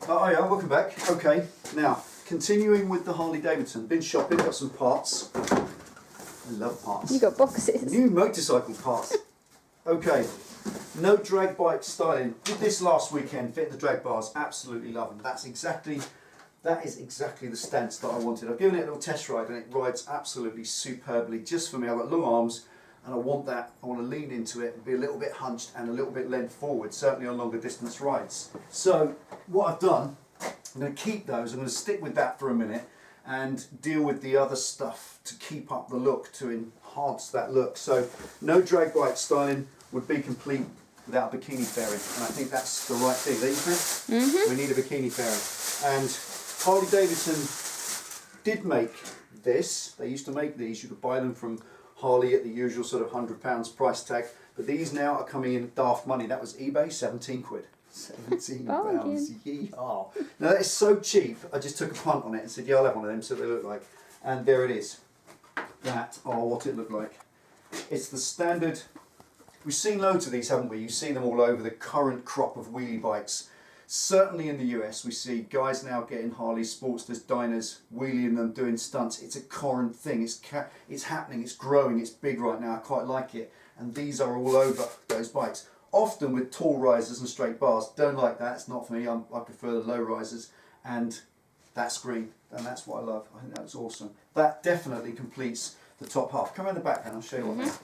Oh yeah, welcome back. Okay, now continuing with the Harley Davidson. Been shopping, got some parts. I love parts. You got boxes. New motorcycle parts. Okay, no drag bike styling. Did this last weekend. Fit the drag bars. Absolutely love them. That is exactly the stance that I wanted. I've given it a little test ride and it rides absolutely superbly. Just for me, I've got long arms. And I want to lean into it and be a little bit hunched and a little bit leant forward, certainly on longer distance rides. So what I've done, I'm going to keep those, I'm going to stick with that for a minute and deal with the other stuff to keep up the look, to enhance that look. So no drag bike styling would be complete without bikini fairing, and I think that's the right thing. Don't you think? Mm-hmm. We need a bikini fairing. And Harley Davidson did make this. They used to make these. You could buy them from Harley at the usual sort of £100 price tag, but these now are coming in daft money. That was eBay, 17 quid. 17 pounds. Yeehaw. Now that is so cheap, I just took a punt on it and said, yeah, I'll have one of them, so they look like. And there it is. That are what it looked like. It's the standard. We've seen loads of these, haven't we? You see them all over the current crop of wheelie bikes. Certainly in the US, we see guys now getting Harley Sportsters, Diners, wheeling them, doing stunts. It's a current thing. It's happening. It's growing. It's big right now. I quite like it. And these are all over those bikes. Often with tall risers and straight bars. Don't like that. It's not for me. I prefer the low risers. And that's green. And that's what I love. I think that's awesome. That definitely completes the top half. Come around the back and I'll show you what.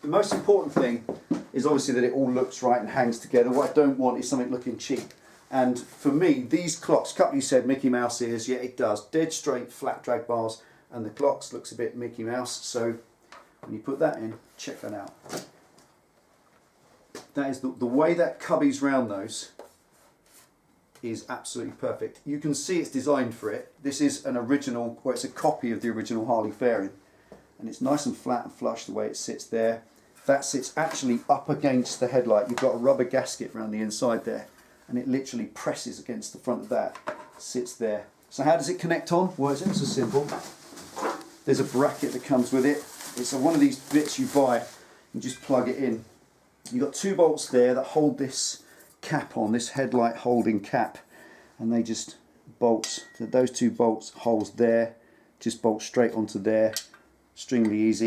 The most important thing is obviously that it all looks right and hangs together. What I don't want is something looking cheap. And for me, these clocks, a couple you said Mickey Mouse ears, yeah it does. Dead straight flat drag bars, and the clocks looks a bit Mickey Mouse. So when you put that in, check that out. That is the way that cubby's round those is absolutely perfect. You can see it's designed for it. This is an original, well it's a copy of the original Harley Fairing. And it's nice and flat and flush the way it sits there. That sits actually up against the headlight. You've got a rubber gasket around the inside there, and it literally presses against the front of that, sits there. So how does it connect on? Well, it's ever so simple. There's a bracket that comes with it. It's one of these bits you buy and just plug it in. You've got two bolts there that hold this cap on, this headlight holding cap, and they just bolt. So those two bolts, holes there, just bolt straight onto there. Extremely easy.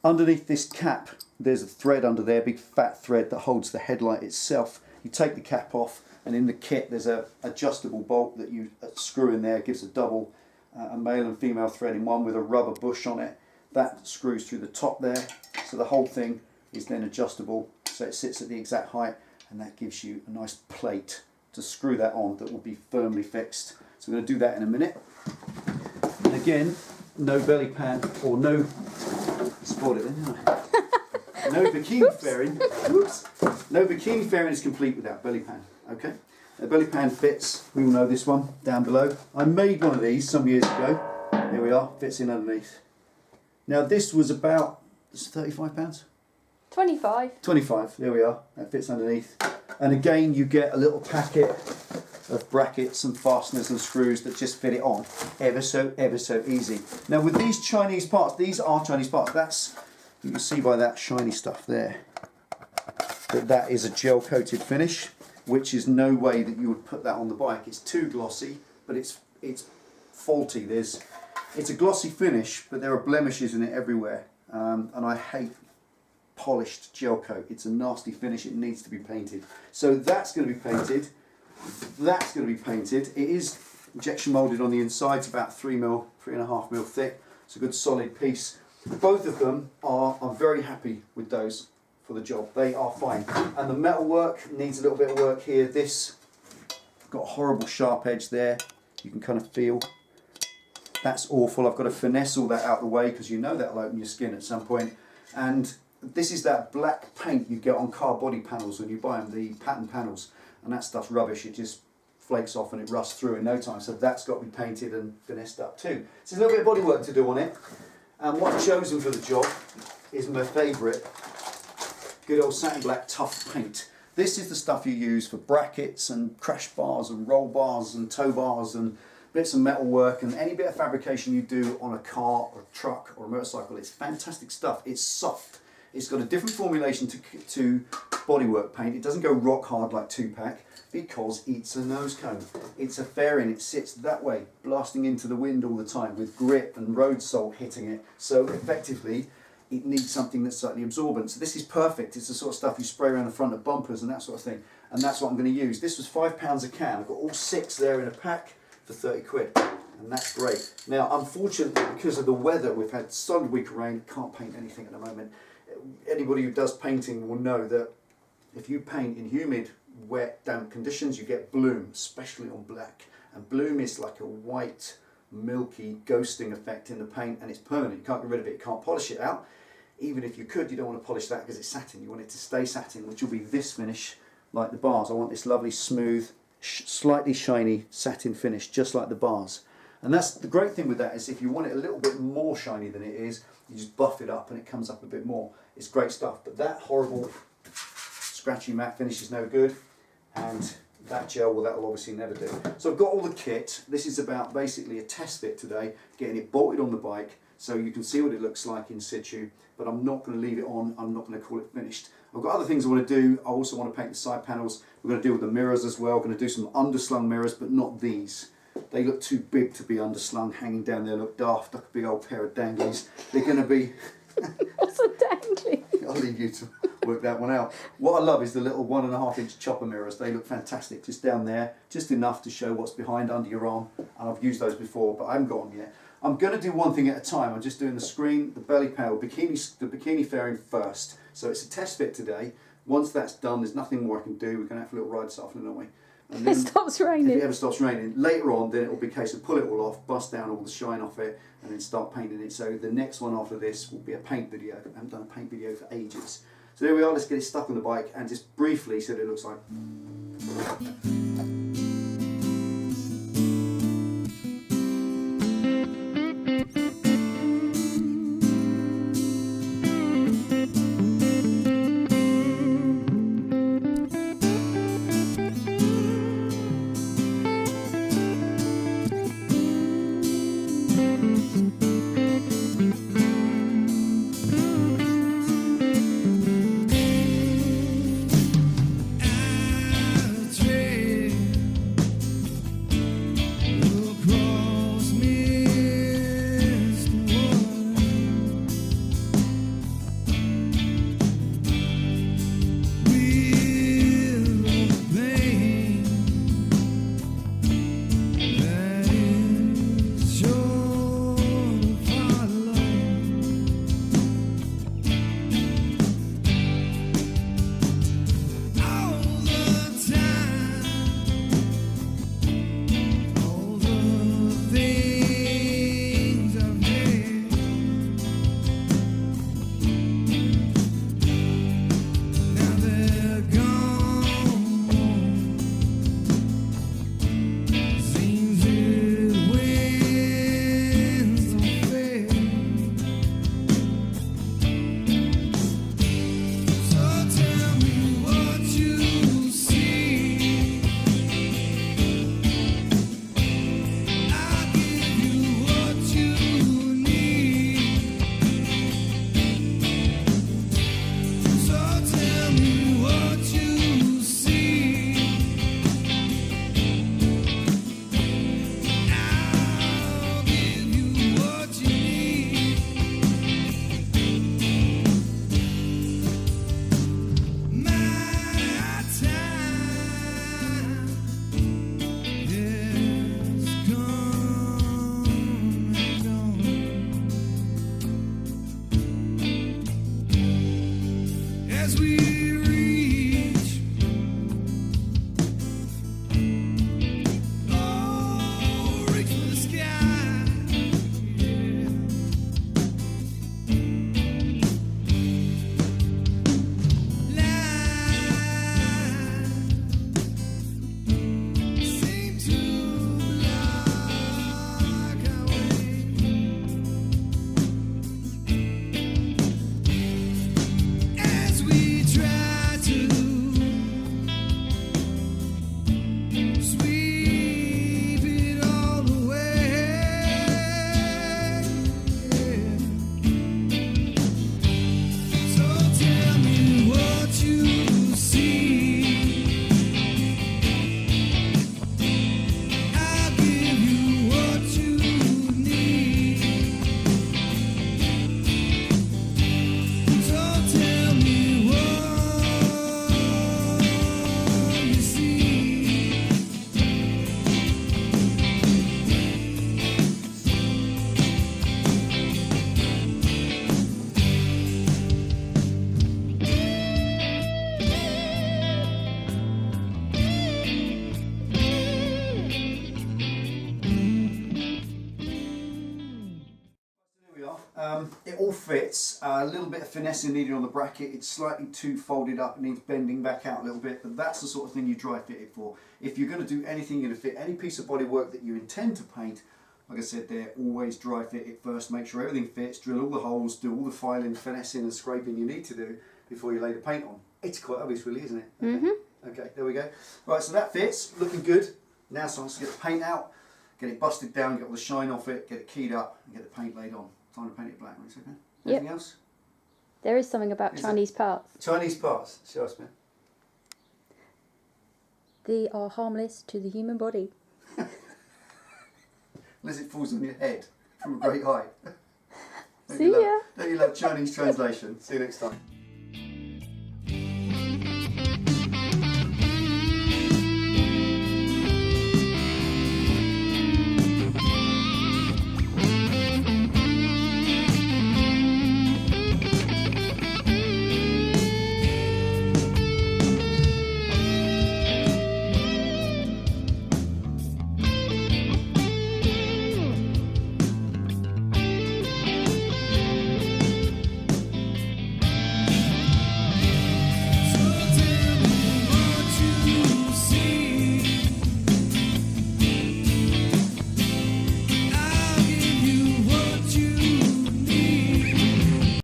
Underneath this cap, there's a thread under there, big fat thread that holds the headlight itself. You take the cap off, and in the kit there's a adjustable bolt that you screw in there. It gives a double, a male and female thread in one with a rubber bush on it. That screws through the top there, so the whole thing is then adjustable, so it sits at the exact height, and that gives you a nice plate to screw that on that will be firmly fixed. So we're going to do that in a minute. And again, no belly pan or no. Spot it then, didn't I? No bikini fairing. Whoops. No bikini fairing is complete without belly pan. Okay. The belly pan fits. We all know this one down below. I made one of these some years ago. Here we are. Fits in underneath. Now this was about £35. 25. 25. There we are. That fits underneath. And again, you get a little packet of brackets and fasteners and screws that just fit it on ever so easy. Now with these Chinese parts, these are Chinese parts. You can see by that shiny stuff there that is a gel coated finish, which is no way that you would put that on the bike. It's too glossy, but it's faulty. It's a glossy finish, but there are blemishes in it everywhere, and I hate polished gel coat. It's a nasty finish. It needs to be painted. So that's going to be painted. That's going to be painted. It is injection molded on the inside. It's about 3.5 mil thick. It's a good solid piece. Both of them I'm very happy with those for the job. They are fine. And the metal work needs a little bit of work here. This got a horrible sharp edge there. You can kind of feel. That's awful. I've got to finesse all that out of the way because you know that'll open your skin at some point. And this is that black paint you get on car body panels when you buy them, the pattern panels. And that stuff's rubbish. It just flakes off and it rusts through in no time. So that's got to be painted and finessed up too. So there's a little bit of body work to do on it. And what I've chosen for the job is my favourite, good old satin black tough paint. This is the stuff you use for brackets and crash bars and roll bars and tow bars and bits of metal work and any bit of fabrication you do on a car or a truck or a motorcycle. It's fantastic stuff. It's soft. It's got a different formulation to bodywork paint. It doesn't go rock hard like 2-pack because it's a nose cone. It's a fairing. It sits that way, blasting into the wind all the time with grip and road salt hitting it. So effectively, it needs something that's slightly absorbent. So this is perfect. It's the sort of stuff you spray around the front of bumpers and that sort of thing. And that's what I'm going to use. This was £5 a can. I've got all 6 there in a pack for 30 quid. And that's great. Now, unfortunately, because of the weather, we've had solid week of rain, can't paint anything at the moment. Anybody who does painting will know that if you paint in humid, wet, damp conditions, you get bloom, especially on black. And bloom is like a white, milky, ghosting effect in the paint, and it's permanent. You can't get rid of it, you can't polish it out. Even if you could, you don't want to polish that because it's satin. You want it to stay satin, which will be this finish, like the bars. I want this lovely, smooth, slightly shiny satin finish, just like the bars. And that's the great thing with that, is if you want it a little bit more shiny than it is, you just buff it up and it comes up a bit more. It's great stuff. But that horrible scratchy matte finish is no good, and that gel, well, that will obviously never do. So I've got all the kit. This is about basically a test fit today, getting it bolted on the bike so you can see what it looks like in situ, but I'm not going to leave it on. I'm not going to call it finished. I've got other things I want to do. I also want to paint the side panels. We're going to deal with the mirrors as well. We're going to do some underslung mirrors, but not these. They look too big to be underslung, hanging down there, look daft, like a big old pair of danglies. They're going to be... What's a dangly? I'll leave you to work that one out. What I love is the little 1.5-inch chopper mirrors. They look fantastic, just down there, just enough to show what's behind under your arm. And I've used those before, but I haven't got them yet. I'm going to do one thing at a time. I'm just doing the screen, the belly panel, the bikini fairing first. So it's a test fit today. Once that's done, there's nothing more I can do. We're going to have a little ride this afternoon, aren't we? And then, it stops raining. if it ever stops raining, later on, then it will be a case of pull it all off, bust down all the shine off it, and then start painting it. So the next one after this will be a paint video. I haven't done a paint video for ages. So there we are. Let's get it stuck on the bike and just briefly see what it looks like. I dream fits, a little bit of finessing needed on the bracket. It's slightly too folded up, it needs bending back out a little bit, but that's the sort of thing you dry fit it for. If you're going to do anything, you're going to fit any piece of bodywork that you intend to paint, like I said there, always dry fit it first, make sure everything fits, drill all the holes, do all the filing, finessing and scraping you need to do before you lay the paint on. It's quite obvious really, isn't it? Okay. Okay, there we go. Right, so that fits, looking good. Now it's time to get the paint out, get it busted down, get all the shine off it, get it keyed up and get the paint laid on. Time to paint it black, right? Okay. Anything else? There is something about Chinese parts. Chinese parts, show us, man. They are harmless to the human body. Unless it falls on your head from a great height. See ya. Don't you love Chinese translation? See you next time.